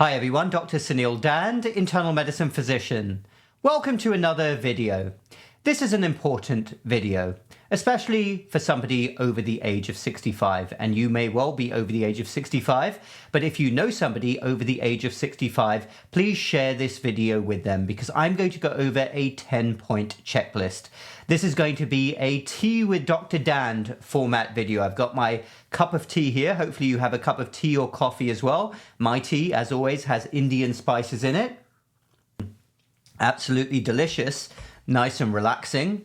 Hi everyone, Dr. Suneel Dhand, internal medicine physician. Welcome to another video. This is an important video, especially for somebody over the age of 65, and you may well be over the age of 65, but if you know somebody over the age of 65, please share this video with them because I'm going to go over a 10-point checklist. This is going to be a tea with Dr. Dhand format video. I've got my cup of tea here. Hopefully you have a cup of tea or coffee as well. My tea, as always, has Indian spices in it. Absolutely delicious. Nice and relaxing.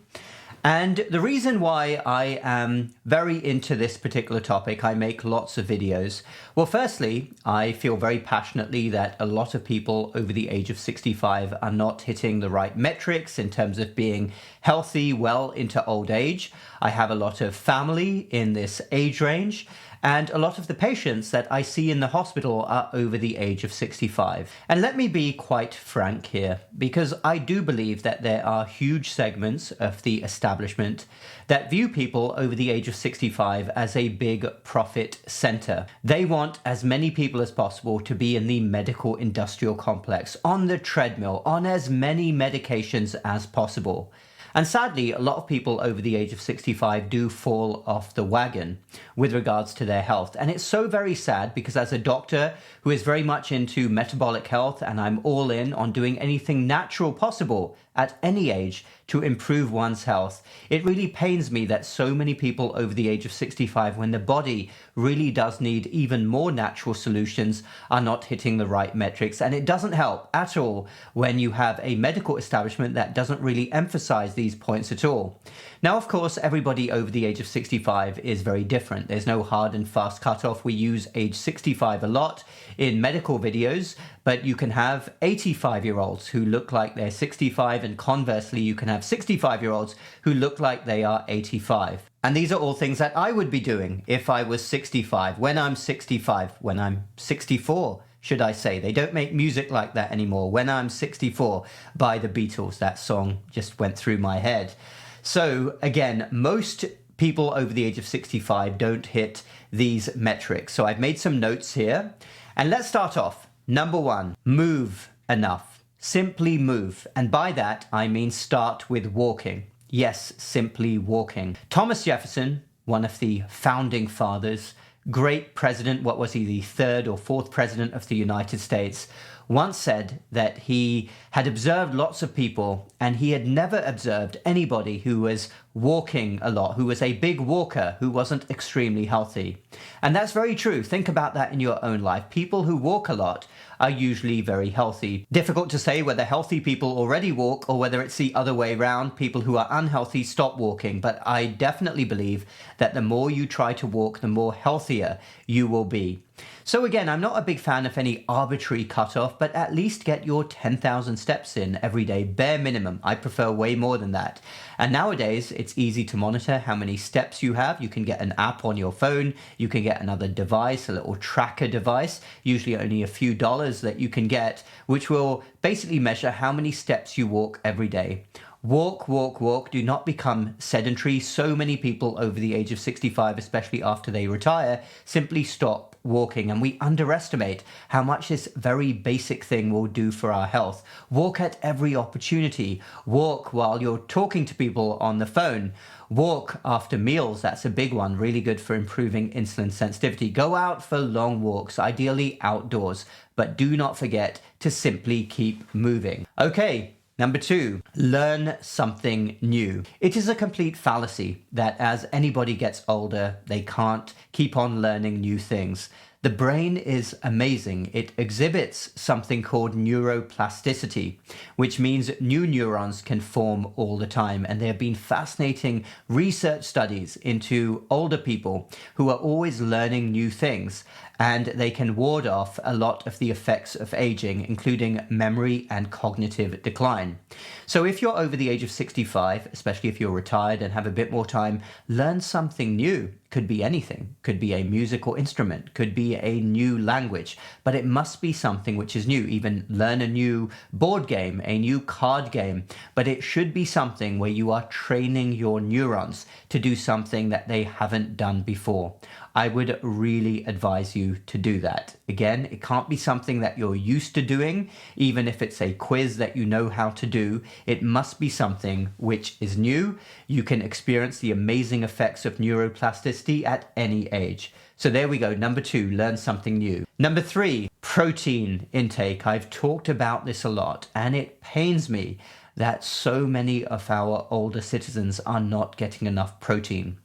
And the reason why I am very into this particular topic, I make lots of videos. Well, firstly, I feel very passionately that a lot of people over the age of 65 are not hitting the right metrics in terms of being healthy well into old age. I have a lot of family in this age range, and a lot of the patients that I see in the hospital are over the age of 65. And let me be quite frank here, because I do believe that there are huge segments of the establishment that view people over the age of 65 as a big profit center. They want as many people as possible to be in the medical industrial complex, on the treadmill, on as many medications as possible. And sadly, a lot of people over the age of 65 do fall off the wagon with regards to their health. And it's so very sad because as a doctor who is very much into metabolic health, and I'm all in on doing anything natural possible at any age to improve one's health, it really pains me that so many people over the age of 65, when the body really does need even more natural solutions, are not hitting the right metrics. And it doesn't help at all when you have a medical establishment that doesn't really emphasize these points at all. Now, of course, everybody over the age of 65 is very different. There's no hard and fast cutoff. We use age 65 a lot in medical videos, but you can have 85-year-olds who look like they're 65, and conversely, you can have 65-year-olds who look like they are 85. And these are all things that I would be doing if I was 65, when I'm 65, when I'm 64, should I say. They don't make music like that anymore. When I'm 64 by the Beatles, that song just went through my head. So again, most people over the age of 65 don't hit these metrics. So I've made some notes here, and let's start off. Number one, move enough. Simply move. And by that, I mean start with walking. Yes, simply walking. Thomas Jefferson, one of the founding fathers, great president, what was he, the third or fourth president of the United States, once said that he had observed lots of people and he had never observed anybody who was walking a lot, who was a big walker, who wasn't extremely healthy. And that's very true. Think about that in your own life. People who walk a lot are usually very healthy. Difficult to say whether healthy people already walk or whether it's the other way around. People who are unhealthy stop walking. But I definitely believe that the more you try to walk, the more healthier you will be. So again, I'm not a big fan of any arbitrary cutoff, but at least get your 10,000 steps in every day, bare minimum. I prefer way more than that. And nowadays, it's easy to monitor how many steps you have. You can get an app on your phone. You can get another device, a little tracker device, usually only a few dollars that you can get, which will basically measure how many steps you walk every day. Walk, walk, walk. Do not become sedentary. So many people over the age of 65, especially after they retire, simply stop walking, and we underestimate how much this very basic thing will do for our health. Walk at every opportunity. Walk while you're talking to people on the phone. Walk after meals. That's a big one. Really good for improving insulin sensitivity. Go out for long walks, ideally outdoors, but do not forget to simply keep moving. Okay. Number two, learn something new. It is a complete fallacy that as anybody gets older, they can't keep on learning new things. The brain is amazing. It exhibits something called neuroplasticity, which means new neurons can form all the time. And there have been fascinating research studies into older people who are always learning new things, and they can ward off a lot of the effects of aging, including memory and cognitive decline. So if you're over the age of 65, especially if you're retired and have a bit more time, learn something new. Could be anything, could be a musical instrument, could be a new language, but it must be something which is new. Even learn a new board game, a new card game, but it should be something where you are training your neurons to do something that they haven't done before. I would really advise you to do that. Again, it can't be something that you're used to doing, even if it's a quiz that you know how to do. It must be something which is new. You can experience the amazing effects of neuroplasticity at any age. So there we go. Number 2, learn something new. Number 3, protein intake. I've talked about this a lot, and it pains me that so many of our older citizens are not getting enough protein.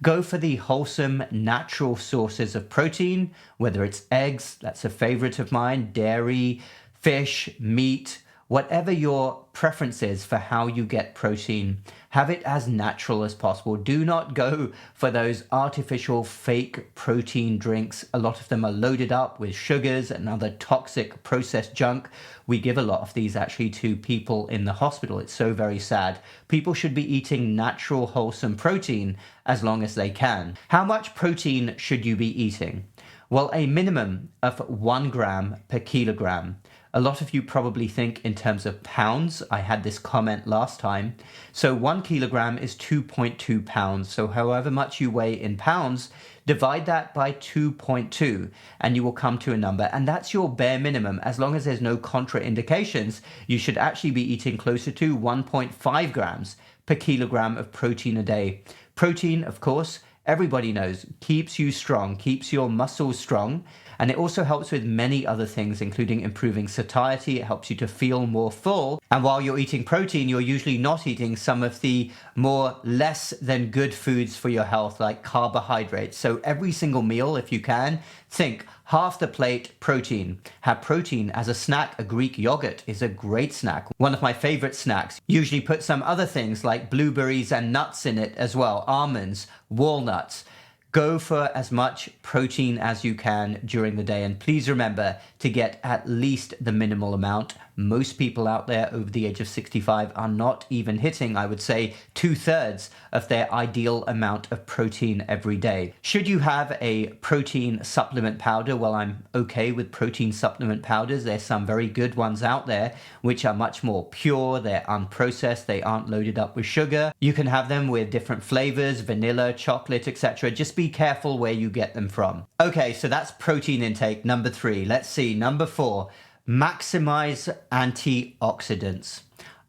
Go for the wholesome, natural sources of protein, whether it's eggs, that's a favorite of mine, dairy, fish, meat, whatever your preference is for how you get protein, have it as natural as possible. Do not go for those artificial fake protein drinks. A lot of them are loaded up with sugars and other toxic processed junk. We give a lot of these actually to people in the hospital. It's so very sad. People should be eating natural, wholesome protein as long as they can. How much protein should you be eating? Well, a minimum of 1 gram per kilogram. A lot of you probably think in terms of pounds. I had this comment last time. So 1 kilogram is 2.2 pounds. So however much you weigh in pounds, divide that by 2.2 and you will come to a number. And that's your bare minimum. As long as there's no contraindications, you should actually be eating closer to 1.5 grams per kilogram of protein a day. Protein, of course, everybody knows, keeps you strong, keeps your muscles strong. And it also helps with many other things, including improving satiety. It helps you to feel more full. And while you're eating protein, you're usually not eating some of the more less than good foods for your health, like carbohydrates. So every single meal, if you can, think half the plate protein. Have protein as a snack. A Greek yogurt is a great snack. One of my favorite snacks. Usually put some other things like blueberries and nuts in it as well. Almonds, walnuts. Go for as much protein as you can during the day. And please remember to get at least the minimal amount. Most people out there over the age of 65 are not even hitting, I would say, 2/3 of their ideal amount of protein every day. Should you have a protein supplement powder? Well, I'm okay with protein supplement powders. There's some very good ones out there which are much more pure. They're unprocessed. They aren't loaded up with sugar. You can have them with different flavors, vanilla, chocolate, etc. Just be careful where you get them from. Okay, so that's protein intake, number 3. Let's see, number 4. Maximize antioxidants.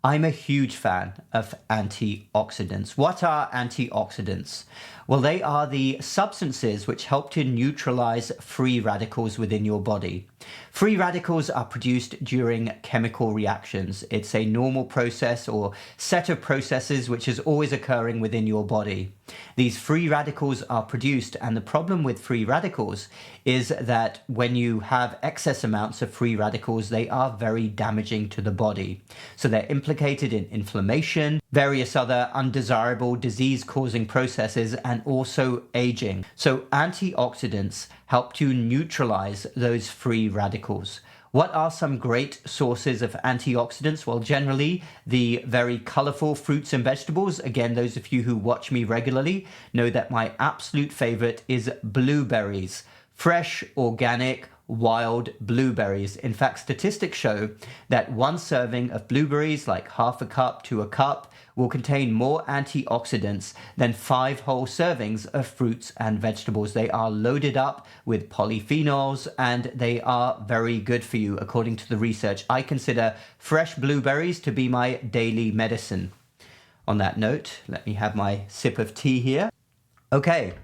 I'm a huge fan of antioxidants. What are antioxidants? Well, they are the substances which help to neutralize free radicals within your body. Free radicals are produced during chemical reactions. It's a normal process or set of processes which is always occurring within your body. These free radicals are produced, and the problem with free radicals is that when you have excess amounts of free radicals, they are very damaging to the body. So they're implicated in inflammation, various other undesirable disease-causing processes, and also aging. So antioxidants help to neutralize those free radicals. What are some great sources of antioxidants? Well, generally, the very colorful fruits and vegetables. Again, those of you who watch me regularly know that my absolute favorite is blueberries. Fresh, organic, wild blueberries. In fact, statistics show that 1 serving of blueberries, like half a cup to a cup, will contain more antioxidants than 5 whole servings of fruits and vegetables. They are loaded up with polyphenols and they are very good for you, according to the research. I consider fresh blueberries to be my daily medicine. On that note, let me have my sip of tea here. Okay.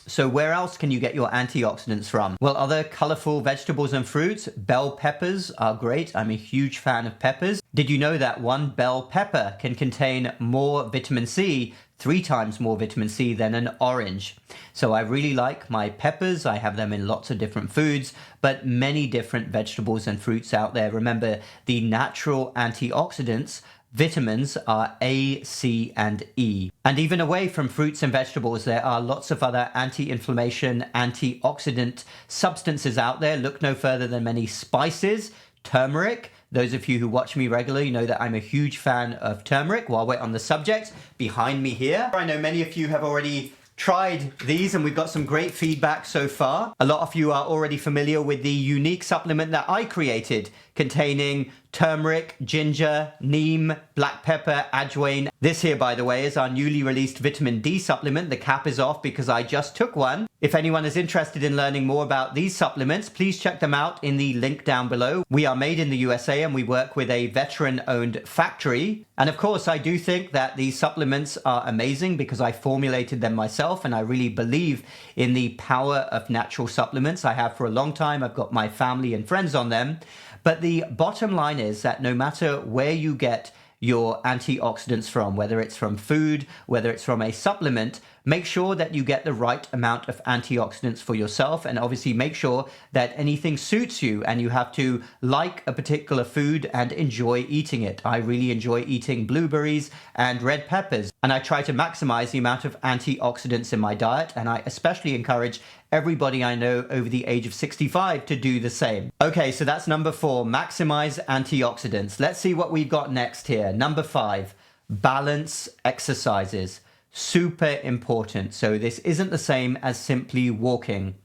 So where else can you get your antioxidants from? Well, other colorful vegetables and fruits. Bell peppers are great. I'm a huge fan of peppers. Did you know that 1 bell pepper can contain more vitamin C, 3 times more vitamin C than an orange? So I really like my peppers. I have them in lots of different foods, but many different vegetables and fruits out there. Remember, the natural antioxidants, vitamins, are A, C, and E. And even away from fruits and vegetables, there are lots of other anti-inflammation, antioxidant substances out there. Look no further than many spices, turmeric. Those of you who watch me regularly know that I'm a huge fan of turmeric. While we're on the subject, behind me here, I know many of you have already tried these and we've got some great feedback so far. A lot of you are already familiar with the unique supplement that I created containing turmeric, ginger, neem, black pepper, ajwain. This here, by the way, is our newly released vitamin D supplement. The cap is off because I just took one. If anyone is interested in learning more about these supplements, please check them out in the link down below. We are made in the USA and we work with a veteran-owned factory. And of course, I do think that these supplements are amazing because I formulated them myself and I really believe in the power of natural supplements. I have for a long time. I've got my family and friends on them. But the bottom line is that no matter where you get your antioxidants from, whether it's from food, whether it's from a supplement, make sure that you get the right amount of antioxidants for yourself, and obviously make sure that anything suits you and you have to like a particular food and enjoy eating it. I really enjoy eating blueberries and red peppers, and I try to maximize the amount of antioxidants in my diet, and I especially encourage everybody I know over the age of 65 to do the same. Okay, so that's number 4, maximize antioxidants. Let's see what we've got next here. Number 5, balance exercises. Super important. So this isn't the same as simply walking.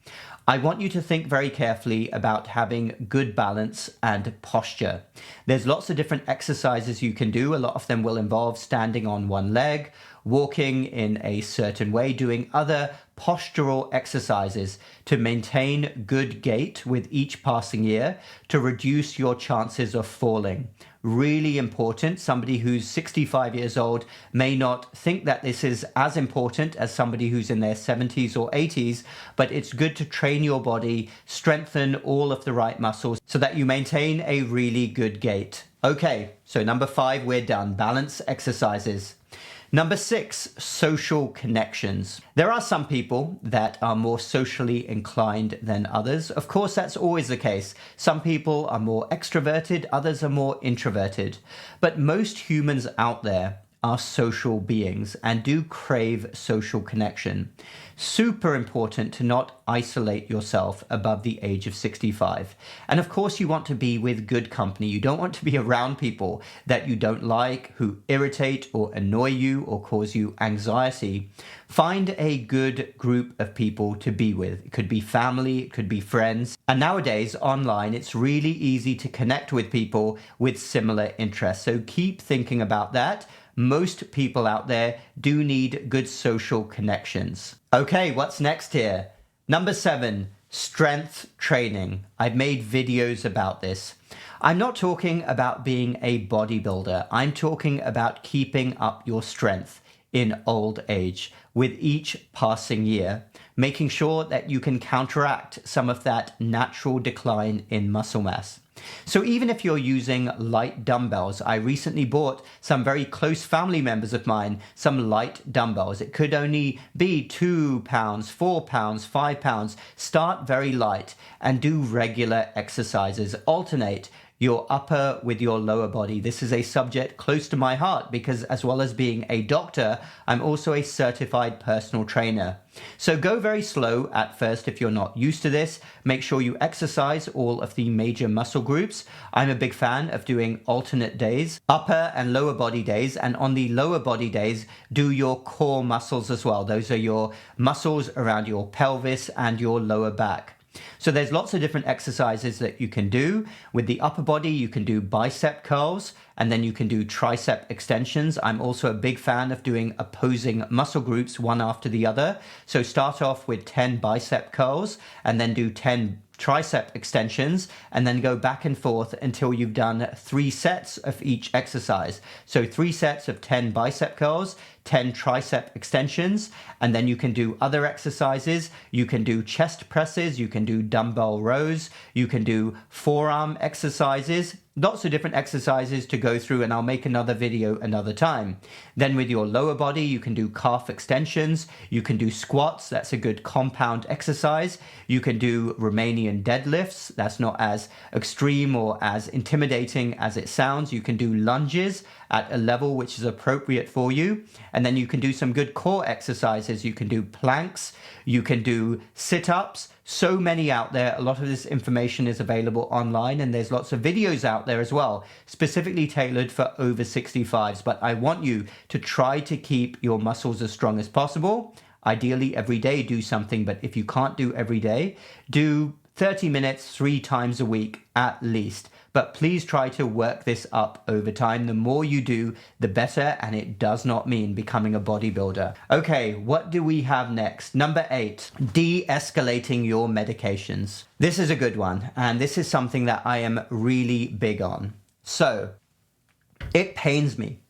I want you to think very carefully about having good balance and posture. There's lots of different exercises you can do. A lot of them will involve standing on one leg, walking in a certain way, doing other postural exercises to maintain good gait with each passing year to reduce your chances of falling. Really important. Somebody who's 65 years old may not think that this is as important as somebody who's in their 70s or 80s, but it's good to train your body, strengthen all of the right muscles so that you maintain a really good gait. Okay, so number 5, we're done. Balance exercises. Number 6, social connections. There are some people that are more socially inclined than others. Of course, that's always the case. Some people are more extroverted, others are more introverted. But most humans out there are social beings and do crave social connection. Super important to not isolate yourself above the age of 65. And of course, you want to be with good company. You don't want to be around people that you don't like, who irritate or annoy you or cause you anxiety. Find a good group of people to be with. It could be family, it could be friends. And nowadays, online, it's really easy to connect with people with similar interests. So keep thinking about that. Most people out there do need good social connections. Okay, what's next here? Number 7, strength training. I've made videos about this. I'm not talking about being a bodybuilder. I'm talking about keeping up your strength in old age with each passing year, making sure that you can counteract some of that natural decline in muscle mass. So even if you're using light dumbbells, I recently bought some very close family members of mine some light dumbbells. It could only be 2 pounds, 4 pounds, 5 pounds. Start very light and do regular exercises. Alternate your upper with your lower body. This is a subject close to my heart because as well as being a doctor, I'm also a certified personal trainer. So go very slow at first if you're not used to this. Make sure you exercise all of the major muscle groups. I'm a big fan of doing alternate days, upper and lower body days. And on the lower body days, do your core muscles as well. Those are your muscles around your pelvis and your lower back. So there's lots of different exercises that you can do. With the upper body, you can do bicep curls, and then you can do tricep extensions. I'm also a big fan of doing opposing muscle groups one after the other. So start off with 10 bicep curls, and then do 10 tricep extensions, and then go back and forth until you've done 3 sets of each exercise. So 3 sets of 10 bicep curls, 10 tricep extensions, and then you can do other exercises. You can do chest presses, you can do dumbbell rows, you can do forearm exercises. Lots of different exercises to go through, and I'll make another video another time. Then with your lower body, you can do calf extensions, you can do squats, that's a good compound exercise. You can do Romanian deadlifts, that's not as extreme or as intimidating as it sounds. You can do lunges at a level which is appropriate for you. And then you can do some good core exercises. You can do planks, you can do sit-ups. So many out there. A lot of this information is available online, and there's lots of videos out there as well, specifically tailored for over 65s. But I want you to try to keep your muscles as strong as possible. Ideally, every day do something, but if you can't do every day, do 30 minutes 3 times a week at least. but please try to work this up over time. The more you do, the better, and it does not mean becoming a bodybuilder. Okay, what do we have next? Number 8, de-escalating your medications. This is a good one, and this is something that I am really big on. So, it pains me.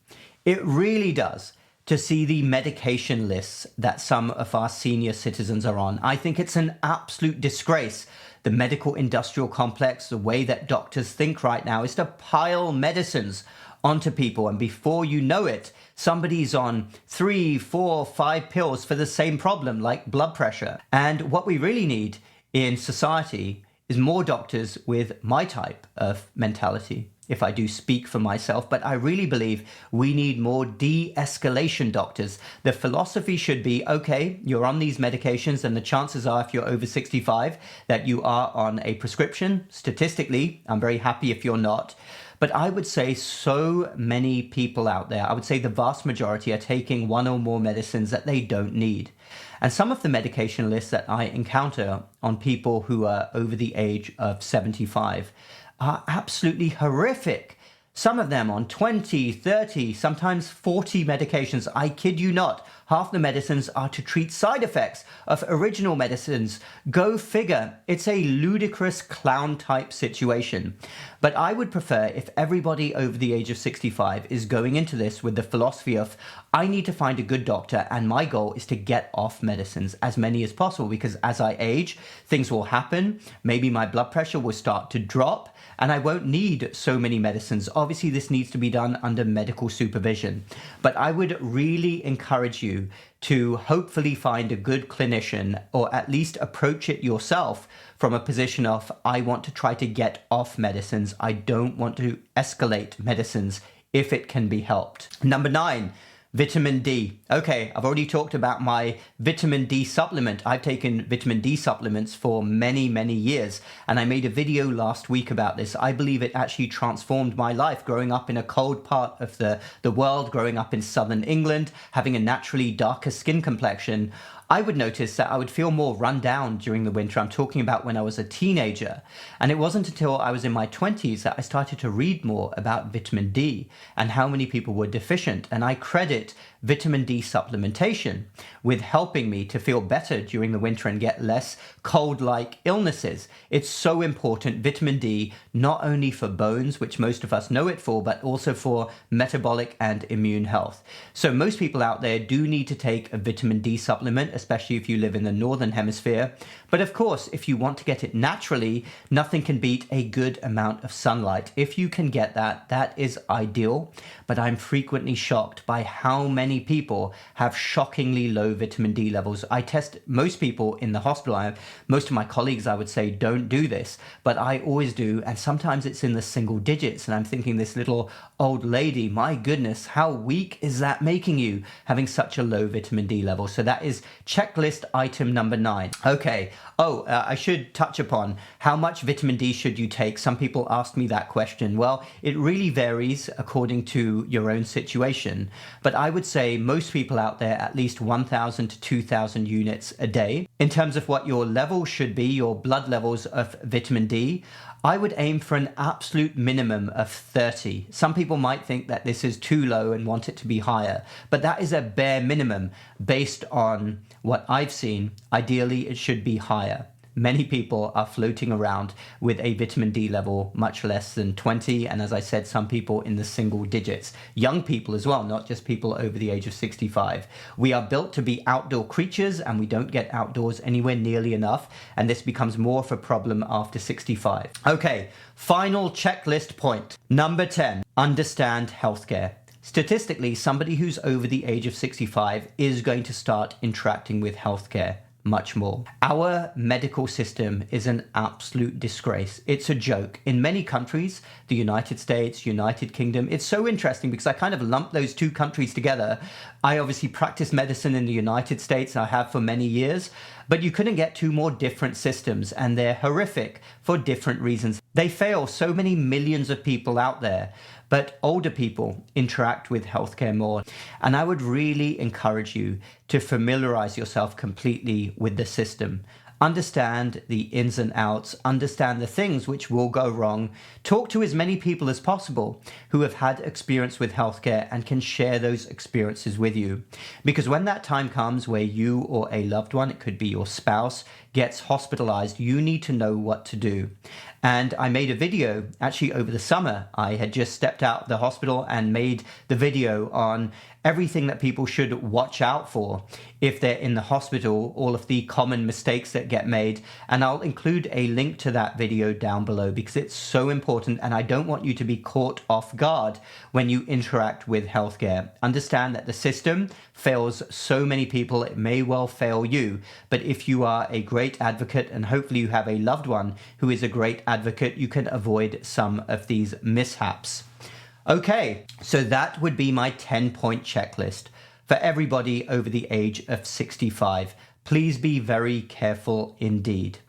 It really does to see the medication lists that some of our senior citizens are on. I think it's an absolute disgrace. The medical industrial complex, the way that doctors think right now is to pile medicines onto people. And before you know it, somebody's on 3, 4, 5 pills for the same problem, like blood pressure. And what we really need in society is more doctors with my type of mentality, if I do speak for myself, but I really believe we need more de-escalation doctors. The philosophy should be, okay, you're on these medications, and the chances are, if you're over 65, that you are on a prescription. Statistically, I'm very happy if you're not. But I would say so many people out there, I would say the vast majority, are taking one or more medicines that they don't need. And some of the medication lists that I encounter on people who are over the age of 75 are absolutely horrific. Some of them on 20, 30, sometimes 40 medications. I kid you not. Half the medicines are to treat side effects of original medicines. Go figure. It's a ludicrous clown type situation. But I would prefer if everybody over the age of 65 is going into this with the philosophy of, I need to find a good doctor, and my goal is to get off medicines, as many as possible, because as I age, things will happen. Maybe my blood pressure will start to drop, and I won't need so many medicines. Obviously, this needs to be done under medical supervision. But I would really encourage you to hopefully find a good clinician, or at least approach it yourself from a position of, I want to try to get off medicines. I don't want to escalate medicines if it can be helped. Number 9, vitamin D. Okay, I've already talked about my vitamin D supplement. I've taken vitamin D supplements for many, many years, and I made a video last week about this. I believe it actually transformed my life, growing up in a cold part of the world, growing up in southern England, having a naturally darker skin complexion. I would notice that I would feel more run down during the winter. I'm talking about when I was a teenager. And it wasn't until I was in my 20s that I started to read more about vitamin D and how many people were deficient. And I credit vitamin D supplementation with helping me to feel better during the winter and get less cold-like illnesses. It's so important, vitamin D, not only for bones, which most of us know it for, but also for metabolic and immune health. So most people out there do need to take a vitamin D supplement, especially if you live in the northern hemisphere. But of course, if you want to get it naturally, nothing can beat a good amount of sunlight. If you can get that, that is ideal. But I'm frequently shocked by how many people have shockingly low vitamin D levels. I test most people in the hospital. Most of my colleagues, I would say, don't do this, but I always do. And sometimes it's in the single digits. And I'm thinking, this little old lady, my goodness, how weak is that making you, having such a low vitamin D level? So that is checklist item number 9. Okay. I should touch upon how much vitamin D should you take. Some people ask me that question. Well, it really varies according to your own situation. But I would say most people out there, at least 1,000 to 2,000 units a day. In terms of what your level should be, your blood levels of vitamin D, I would aim for an absolute minimum of 30. Some people might think that this is too low and want it to be higher, but that is a bare minimum based on what I've seen. Ideally, it should be higher. Many people are floating around with a vitamin D level much less than 20. And as I said, some people in the single digits. Young people as well, not just people over the age of 65. We are built to be outdoor creatures, and we don't get outdoors anywhere nearly enough. And this becomes more of a problem after 65. Okay, final checklist point. Number 10, understand healthcare. Statistically, somebody who's over the age of 65 is going to start interacting with healthcare much more. Our medical system is an absolute disgrace. It's a joke. In many countries, the United States, United Kingdom, it's so interesting because I kind of lump those two countries together. I obviously practice medicine in the United States, and I have for many years, but you couldn't get two more different systems, and they're horrific for different reasons. They fail so many millions of people out there, but older people interact with healthcare more. And I would really encourage you to familiarize yourself completely with the system. understand the ins and outs, understand the things which will go wrong, talk to as many people as possible who have had experience with healthcare and can share those experiences with you. Because when that time comes where you or a loved one, it could be your spouse, gets hospitalized, you need to know what to do. And I made a video actually over the summer. I had just stepped out of the hospital and made the video on everything that people should watch out for if they're in the hospital, all of the common mistakes that get made. And I'll include a link to that video down below because it's so important and I don't want you to be caught off guard when you interact with healthcare. Understand that the system fails so many people, it may well fail you. But if you are a great advocate and hopefully you have a loved one who is a great advocate, you can avoid some of these mishaps. Okay, so that would be my 10-point checklist for everybody over the age of 65. Please be very careful indeed.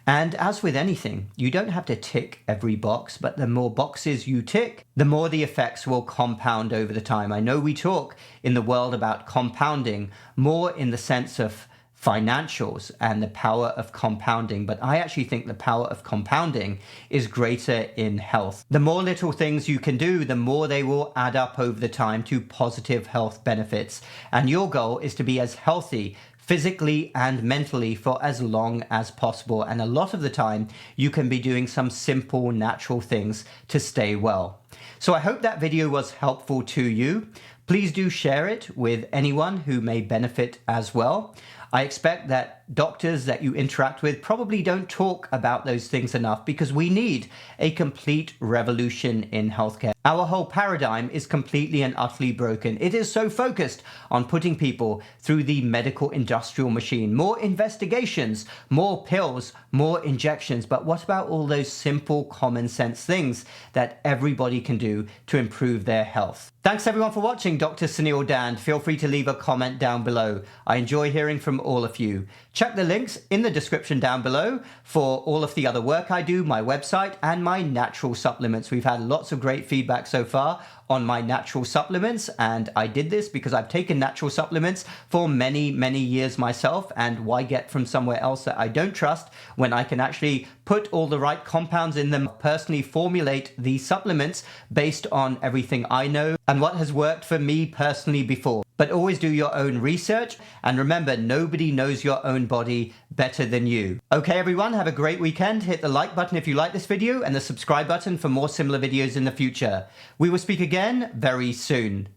And as with anything, you don't have to tick every box, but the more boxes you tick, the more the effects will compound over the time. I know we talk in the world about compounding more in the sense of financials and the power of compounding, but I actually think the power of compounding is greater in health. The more little things you can do, the more they will add up over the time to positive health benefits. And your goal is to be as healthy physically and mentally for as long as possible. And a lot of the time, you can be doing some simple, natural things to stay well. So I hope that video was helpful to you. Please do share it with anyone who may benefit as well. I expect that doctors that you interact with probably don't talk about those things enough because we need a complete revolution in healthcare. Our whole paradigm is completely and utterly broken. It is so focused on putting people through the medical industrial machine. More investigations, more pills, more injections. But what about all those simple common sense things that everybody can do to improve their health? Thanks everyone for watching. Dr. Suneel Dhand. Feel free to leave a comment down below. I enjoy hearing from all of you. Check the links in the description down below for all of the other work I do, my website, and my natural supplements. We've had lots of great feedback so far on my natural supplements, and I did this because I've taken natural supplements for many, many years myself, and why get from somewhere else that I don't trust when I can actually put all the right compounds in them, personally formulate these supplements based on everything I know and what has worked for me personally before. But always do your own research, and remember, nobody knows your own body better than you. Okay everyone, have a great weekend. Hit the like button if you like this video and the subscribe button for more similar videos in the future. We will speak again very soon.